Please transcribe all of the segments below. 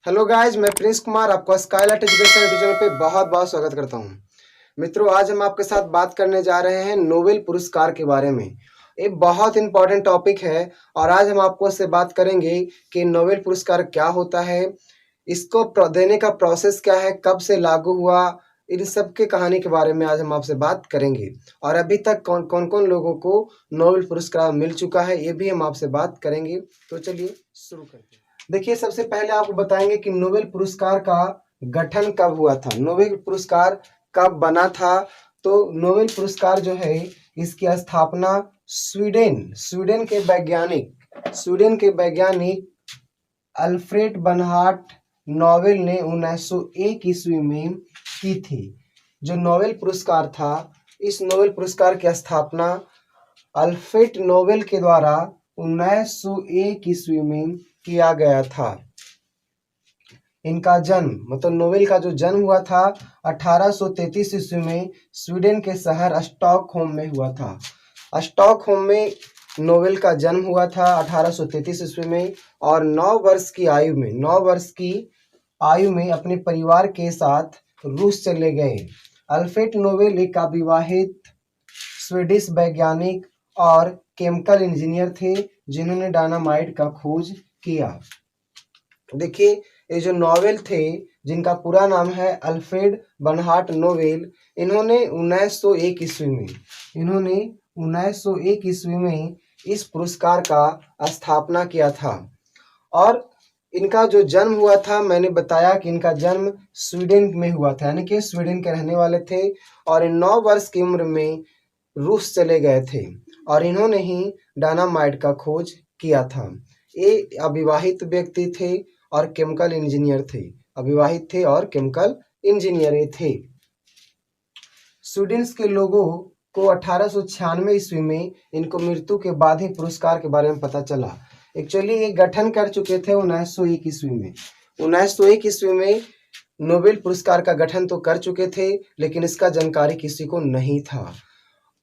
Hello guys, मैं Prince Kumar आपको Skylight education YouTube channel पे बहुत बहुत स्वागत करता हूं। मित्रों, आज हम आपके साथ बात करने जा रहे हैं नोबेल पुरस्कार के बारे में। एक बहुत इंपॉर्टेंट टॉपिक है और आज हम आपको इससे बात करेंगे कि नोबेल पुरस्कार क्या होता है, इसको देने का प्रोसेस क्या है, कब से लागू हुआ, इन सब के कहानी के बारे में आज हम आपसे बात करेंगे। और अभी तक कौन कौन लोगों को नोबेल पुरस्कार मिल चुका है, ये भी हम आपसे बात करेंगे। तो चलिए शुरू करते हैं। देखिए, सबसे पहले आपको बताएंगे कि नोबेल पुरस्कार का गठन कब हुआ था, नोबेल पुरस्कार कब बना था। तो नोबेल पुरस्कार जो है, इसकी स्थापना स्वीडन के वैज्ञानिक अल्फ्रेड बर्नहार्ड नोबेल ने 1901 ईस्वी में की थी। जो नोबेल पुरस्कार था, इस नोबेल पुरस्कार की स्थापना अल्फ्रेड नोबेल के द्वारा 1901 ईस्वी में किया गया था। इनका जन्म मतलब नोबेल का जो जन्म हुआ था 1833 ईस्वी में स्वीडन के शहर स्टॉकहोम में हुआ था। स्टॉकहोम में नोबेल का जन्म हुआ था 1833 ईस्वी में और 9 वर्ष की आयु में अपने परिवार के साथ रूस चले गए। अल्फ्रेड नोबेल एक अविवाहित स्वीडिश वैज्ञानिक और केमिकल इंजीनियर थे जिन्होंने डायनामाइट का खोज किया। देखिए, ये जो नोबेल थे, जिनका पूरा नाम है अल्फ्रेड बर्नहार्ड नोबेल, इन्होंने 1901 ईस्वी में इस पुरस्कार का स्थापना किया था। और इनका जो जन्म हुआ था, मैंने बताया कि इनका जन्म स्वीडन में हुआ था, यानी कि स्वीडन के रहने वाले थे और 9 वर्ष की उम्र में रूस चले गए थे और इन्होंने ही डायनामाइट का खोज किया था। ये अविवाहित व्यक्ति थे और केमिकल इंजीनियर थे, अविवाहित थे और केमिकल इंजीनियर थे। स्वीडन के लोगों को 1896 ईस्वी में इनको मृत्यु के बाद ही पुरस्कार के बारे में पता चला। एक्चुअली ये गठन कर चुके थे 1901 ईस्वी में। 1901 ईस्वी में नोबेल पुरस्कार का गठन तो कर चुके थे, लेकिन इसका जानकारी किसी को नहीं था।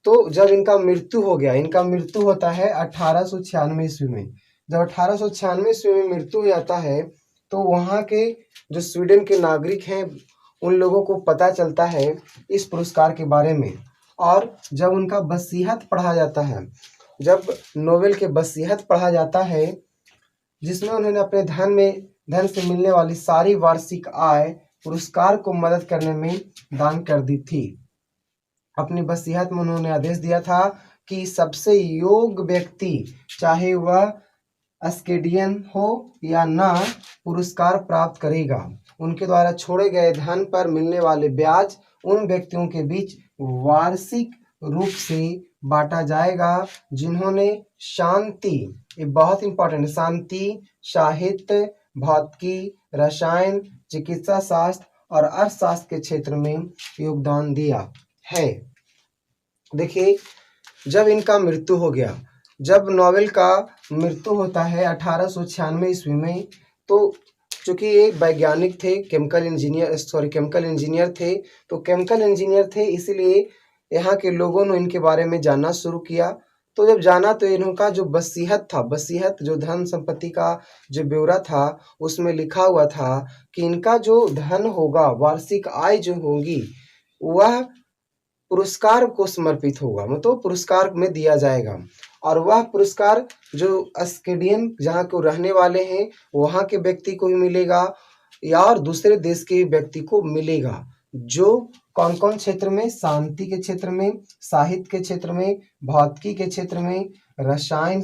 तो जब इनका मृत्यु हो गया, इनका मृत्यु होता है 1896 ईस्वी में। जब 1896 ईस्वी में मृत्यु हो जाता है, तो वहाँ के जो स्वीडन के नागरिक हैं, उन लोगों को पता चलता है इस पुरस्कार के बारे में। और जब उनका वसीयत पढ़ा जाता है, जब नोबेल के वसीयत पढ़ा जाता है, जिसमें उन्होंने अपने धन से मिलने वाली सारी वार्षिक आय पुरस्कार को मदद करने में दान कर दी थी। अपनी वसीयत में उन्होंने आदेश दिया था कि सबसे योग्य व्यक्ति, चाहे वह अस्केडियन हो या ना, पुरस्कार प्राप्त करेगा। उनके द्वारा छोड़े गए धन पर मिलने वाले ब्याज उन व्यक्तियों के बीच वार्षिक रूप से बांटा जाएगा जिन्होंने शांति, ये बहुत इंपॉर्टेंट, शांति, साहित्य, भौतिकी, रसायन, चिकित्सा शास्त्र और अर्थशास्त्र के क्षेत्र में योगदान दिया है। देखिए, जब इनका मृत्यु हो गया, जब नोबेल का मृत्यु होता है 1896 ईस्वी में, तो चूंकि ये वैज्ञानिक थे, केमिकल इंजीनियर थे, तो केमिकल इंजीनियर थे, इसीलिए यहाँ के लोगों ने इनके बारे में जानना शुरू किया। तो जब जाना, तो इनका जो वसीयत जो धन संपत्ति का जो ब्यौरा था, उसमें लिखा हुआ था कि इनका जो धन होगा, वार्षिक आय जो होगी, वह पुरस्कार को समर्पित होगा, मतलब पुरस्कार में दिया जाएगा। और वह पुरस्कार जो अस्केडियन, जहाँ को रहने वाले हैं, वहाँ के व्यक्ति को भी मिलेगा या और दूसरे देश के व्यक्ति को मिलेगा, जो कौन कौन क्षेत्र में, शांति के क्षेत्र में, साहित्य के क्षेत्र में, भौतिकी के क्षेत्र में, रसायन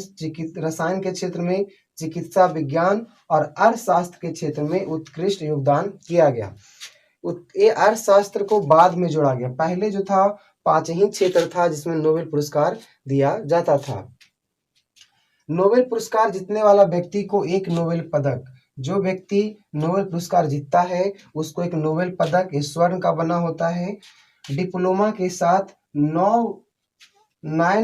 के क्षेत्र में, चिकित्सा विज्ञान और अर्थशास्त्र के क्षेत्र में उत्कृष्ट योगदान किया गया। ये अर्थशास्त्र को बाद में जोड़ा गया। पहले जो था 5 ही क्षेत्र था जिसमें नोबेल पुरस्कार दिया जाता था। नोबेल पुरस्कार जीतने वाला व्यक्ति को एक नोबेल पदक, जो व्यक्ति नोबेल पुरस्कार जीतता है उसको एक नोबेल पदक स्वर्ण का बना होता है, डिप्लोमा के साथ 9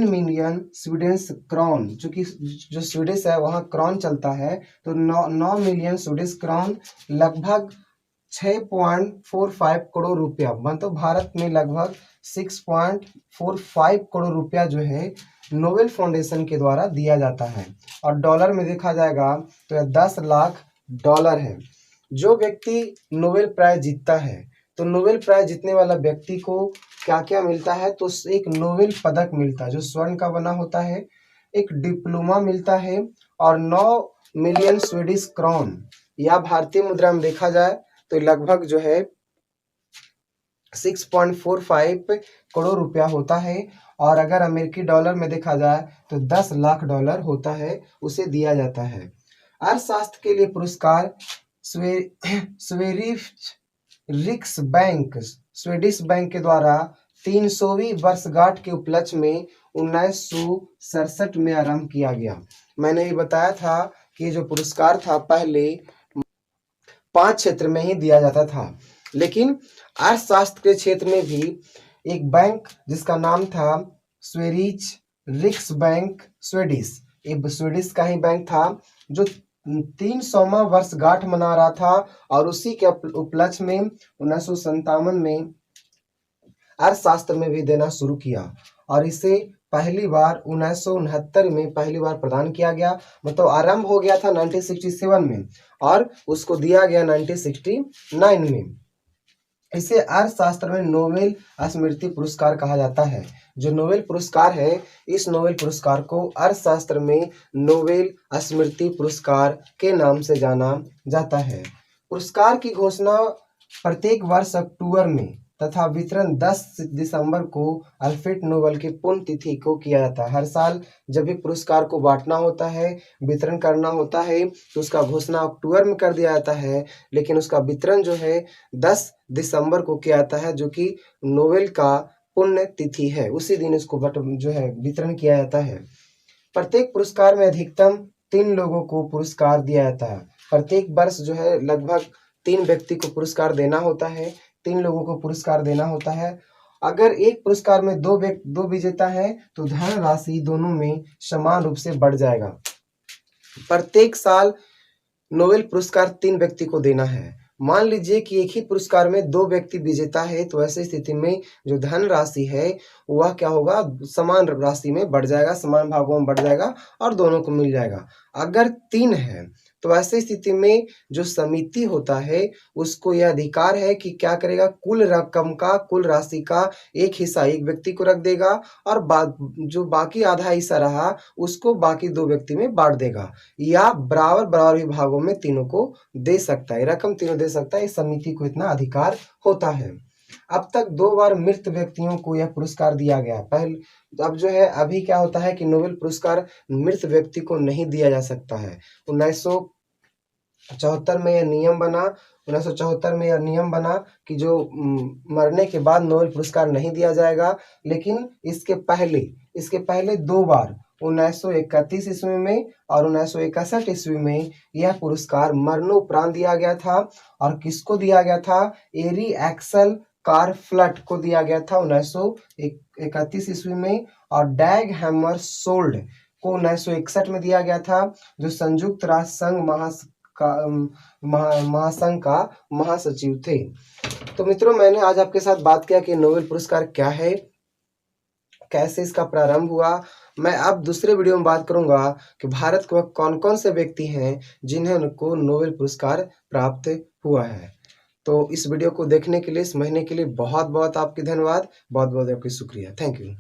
मिलियन स्वीडिश क्रॉन, चूंकि जो स्वीडिश है वहाँ क्रॉन चलता है, तो 9 मिलियन स्वीडिश क्रॉन, लगभग 6.45 करोड़ रुपया, मतलब भारत में लगभग 6.45 करोड़ रुपया जो है नोबेल फाउंडेशन के द्वारा दिया जाता है और डॉलर में देखा जाएगा तो यह 10 लाख डॉलर है। जो व्यक्ति नोबेल प्राइज जीतता है तो नोबेल प्राइज जीतने वाला व्यक्ति को क्या क्या मिलता है, तो एक नोबेल पदक मिलता है जो स्वर्ण का बना होता है, एक डिप्लोमा मिलता है और 9 मिलियन स्वीडिश क्राउन या भारतीय मुद्रा में देखा जाए तो लगभग जो है 6.45 करोड़ रुपया होता है। और अगर अमेरिकी डॉलर में देखा जाए तो 10 लाख डॉलर होता है, उसे दिया जाता है। अर्थशास्त्र के लिए पुरस्कार स्वीडिश बैंक के द्वारा 300वीं वर्षगांठ के उपलक्ष्य में 1967 में आरंभ किया गया। मैंने ये बताया था कि ये जो पुरस्कार था पहले 5 क्षेत्र में ही दिया जाता था, लेकिन अर्थशास्त्र के क्षेत्र में भी एक बैंक जिसका नाम था स्वेरिज रिक्स बैंक स्वीडिश, एक स्वीडिश का ही बैंक था जो 300वां वर्षगांठ मना रहा था और उसी के उपलक्ष्य में 1957 में अर्थशास्त्र में भी देना शुरू किया और इसे पहली बार 1969 में पहली बार प्रदान किया गया। मतलब आरंभ हो गया था 1967 में और उसको दिया गया 1969 में। इसे अर्थशास्त्र में नोबेल स्मृति पुरस्कार कहा जाता है। जो नोबेल पुरस्कार है, इस नोबेल पुरस्कार को अर्थशास्त्र में नोबेल स्मृति पुरस्कार के नाम से जाना जाता है। पुरस्कार की घोषणा प्रत्येक वर्ष अक्टूबर में तथा वितरण 10 दिसंबर को अल्फ्रेड नोबेल की पुण्यतिथि को किया जाता है। हर साल जब भी पुरस्कार को बांटना होता है, वितरण करना होता है, तो उसका घोषणा अक्टूबर में कर दिया जाता है, लेकिन उसका वितरण जो है 10 दिसंबर को किया जाता है, जो कि नोबेल का पुण्यतिथि है। उसी दिन इसको जो है वितरण किया जाता है। प्रत्येक पुरस्कार में अधिकतम 3 लोगों को पुरस्कार दिया जाता है। प्रत्येक वर्ष जो है लगभग 3 व्यक्ति को पुरस्कार देना होता है, 3 लोगों को पुरस्कार देना होता है। अगर एक पुरस्कार में दो विजेता है तो धनराशि दोनों में समान रूप से बढ़ जाएगा। प्रत्येक साल नोबेल पुरस्कार 3 व्यक्ति को देना है। मान लीजिए कि एक ही पुरस्कार में 2 व्यक्ति विजेता है, तो ऐसी स्थिति में जो धनराशि है वह क्या होगा, समान राशि में बढ़ जाएगा, समान भागों में बढ़ जाएगा और दोनों को मिल जाएगा। अगर 3 है तो ऐसी स्थिति में जो समिति होता है उसको यह अधिकार है कि क्या करेगा, कुल रकम का, कुल राशि का एक हिस्सा एक व्यक्ति को रख देगा और जो बाकी आधा हिस्सा रहा उसको बाकी 2 व्यक्ति में बांट देगा, या बराबर बराबर विभागों में तीनों को दे सकता है, रकम तीनों दे सकता है। इस समिति को इतना अधिकार होता है। अब तक 2 बार मृत व्यक्तियों को यह पुरस्कार दिया गया। पहले अब जो है अभी क्या होता है कि नोबेल पुरस्कार मृत व्यक्ति को नहीं दिया जा सकता है। 1974 में यह नियम बना 1974 में यह नियम बना कि जो मरने के बाद नोबेल पुरस्कार नहीं दिया जाएगा। लेकिन इसके पहले 2 बार 1931 ईस्वी में और 1961 ईस्वी में यह पुरस्कार मरणोपरांत दिया गया था। और किसको दिया गया था, एरी एक्सल कारफ्लट को दिया गया था 1931 ईस्वी में, और डैग हैमर सोल्ड को 1961 में दिया गया था, जो संयुक्त राष्ट्र संघ महासंघ का महासचिव थे। तो मित्रों, मैंने आज आपके साथ बात किया कि नोबेल पुरस्कार क्या है, कैसे इसका प्रारंभ हुआ। मैं अब दूसरे वीडियो में बात करूंगा कि भारत को कौन कौन से व्यक्ति हैं जिन्हें को नोबेल पुरस्कार प्राप्त हुआ है। तो इस वीडियो को देखने के लिए, इस महीने के लिए बहुत बहुत आपकी धन्यवाद, बहुत बहुत आपकी शुक्रिया। Thank you.